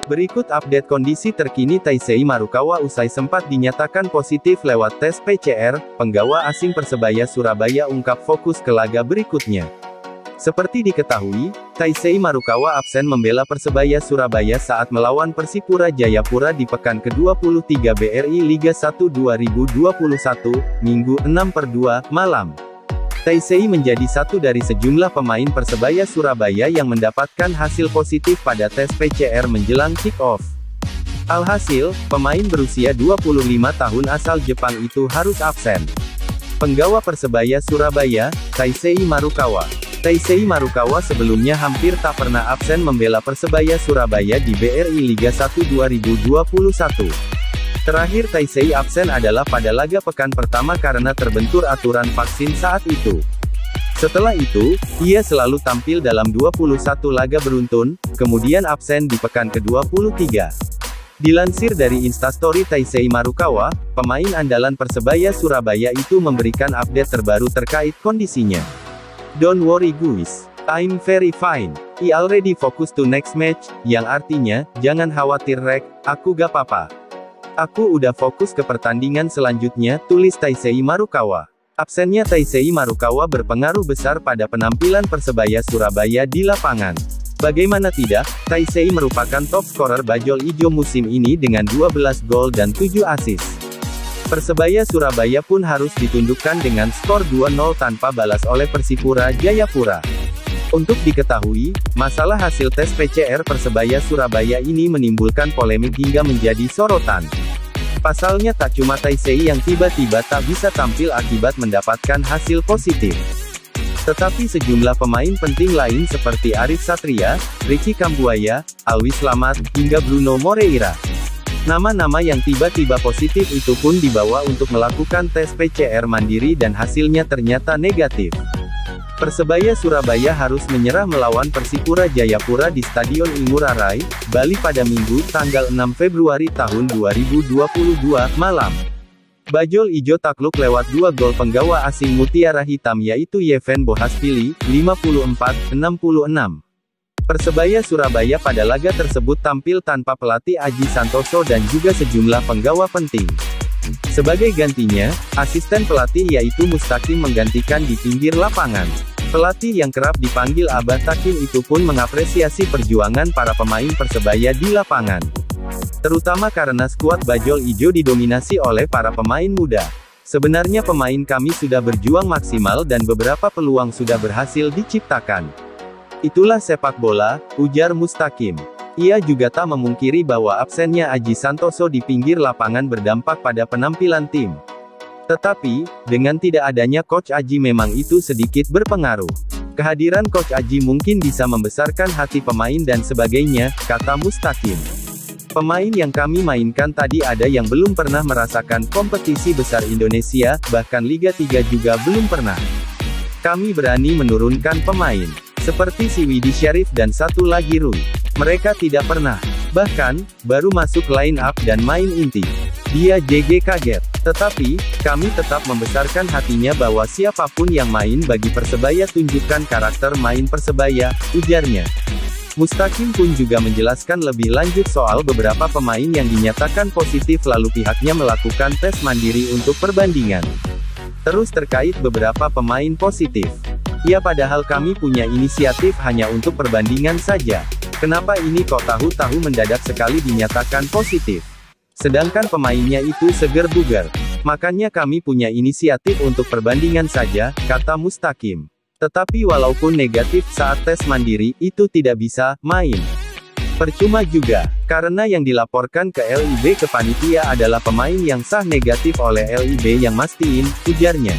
Berikut update kondisi terkini Taisei Marukawa usai sempat dinyatakan positif lewat tes PCR, penggawa asing Persebaya Surabaya ungkap fokus ke laga berikutnya. Seperti diketahui, Taisei Marukawa absen membela Persebaya Surabaya saat melawan Persipura Jayapura di pekan ke-23 BRI Liga 1 2021, Minggu 6/2, malam. Taisei menjadi satu dari sejumlah pemain Persebaya Surabaya yang mendapatkan hasil positif pada tes PCR menjelang kick-off. Alhasil, pemain berusia 25 tahun asal Jepang itu harus absen. Penggawa Persebaya Surabaya, Taisei Marukawa. Taisei Marukawa sebelumnya hampir tak pernah absen membela Persebaya Surabaya di BRI Liga 1 2021. Terakhir Taisei absen adalah pada laga pekan pertama karena terbentur aturan vaksin saat itu. Setelah itu, ia selalu tampil dalam 21 laga beruntun, kemudian absen di pekan ke-23. Dilansir dari Instastory Taisei Marukawa, pemain andalan Persebaya Surabaya itu memberikan update terbaru terkait kondisinya. "Don't worry guys, I'm very fine. I already focus to next match," yang artinya, jangan khawatir rek, aku gak apa-apa. "Aku udah fokus ke pertandingan selanjutnya," tulis Taisei Marukawa. Absennya Taisei Marukawa berpengaruh besar pada penampilan Persebaya Surabaya di lapangan. Bagaimana tidak, Taisei merupakan top scorer Bajul Ijo musim ini dengan 12 gol dan 7 assist. Persebaya Surabaya pun harus ditundukkan dengan skor 2-0 tanpa balas oleh Persipura Jayapura. Untuk diketahui, masalah hasil tes PCR Persebaya Surabaya ini menimbulkan polemik hingga menjadi sorotan. Pasalnya tak cuma Taisei yang tiba-tiba tak bisa tampil akibat mendapatkan hasil positif. Tetapi sejumlah pemain penting lain seperti Arif Satria, Ricky Kambuaya, Alwi Slamet, hingga Bruno Moreira. Nama-nama yang tiba-tiba positif itu pun dibawa untuk melakukan tes PCR mandiri dan hasilnya ternyata negatif. Persebaya Surabaya harus menyerah melawan Persipura Jayapura di Stadion Ngurah Rai, Bali pada Minggu, tanggal 6 Februari tahun 2022, malam. Bajul Ijo takluk lewat 2 gol penggawa asing Mutiara Hitam yaitu Yeven Bohaspili, 54-66. Persebaya Surabaya pada laga tersebut tampil tanpa pelatih Aji Santoso dan juga sejumlah penggawa penting. Sebagai gantinya, asisten pelatih yaitu Mustaqim menggantikan di pinggir lapangan. Pelatih yang kerap dipanggil Abah Takim itu pun mengapresiasi perjuangan para pemain Persebaya di lapangan. Terutama karena skuad Bajul Ijo didominasi oleh para pemain muda. "Sebenarnya pemain kami sudah berjuang maksimal dan beberapa peluang sudah berhasil diciptakan. Itulah sepak bola," ujar Mustaqim. Ia juga tak memungkiri bahwa absennya Aji Santoso di pinggir lapangan berdampak pada penampilan tim. Tetapi, dengan tidak adanya Coach Aji memang itu sedikit berpengaruh. "Kehadiran Coach Aji mungkin bisa membesarkan hati pemain dan sebagainya," kata Mustaqim. "Pemain yang kami mainkan tadi ada yang belum pernah merasakan kompetisi besar Indonesia, bahkan Liga 3 juga belum pernah. Kami berani menurunkan pemain seperti si Widi Syarif dan satu lagi Rui. Mereka tidak pernah. Bahkan, baru masuk line up dan main inti. Dia JG kaget. Tetapi, kami tetap membesarkan hatinya bahwa siapapun yang main bagi Persebaya tunjukkan karakter main Persebaya," ujarnya. Mustaqim pun juga menjelaskan lebih lanjut soal beberapa pemain yang dinyatakan positif lalu pihaknya melakukan tes mandiri untuk perbandingan. Terus terkait beberapa pemain positif. "Ya padahal kami punya inisiatif hanya untuk perbandingan saja. Kenapa ini kok tahu-tahu mendadak sekali dinyatakan positif? Sedangkan pemainnya itu seger bugar. Makanya kami punya inisiatif untuk perbandingan saja," kata Mustaqim. Tetapi walaupun negatif saat tes mandiri, itu tidak bisa main. Percuma juga, karena yang dilaporkan ke LIB ke panitia adalah pemain yang sah negatif oleh LIB yang mastiin, ujarnya.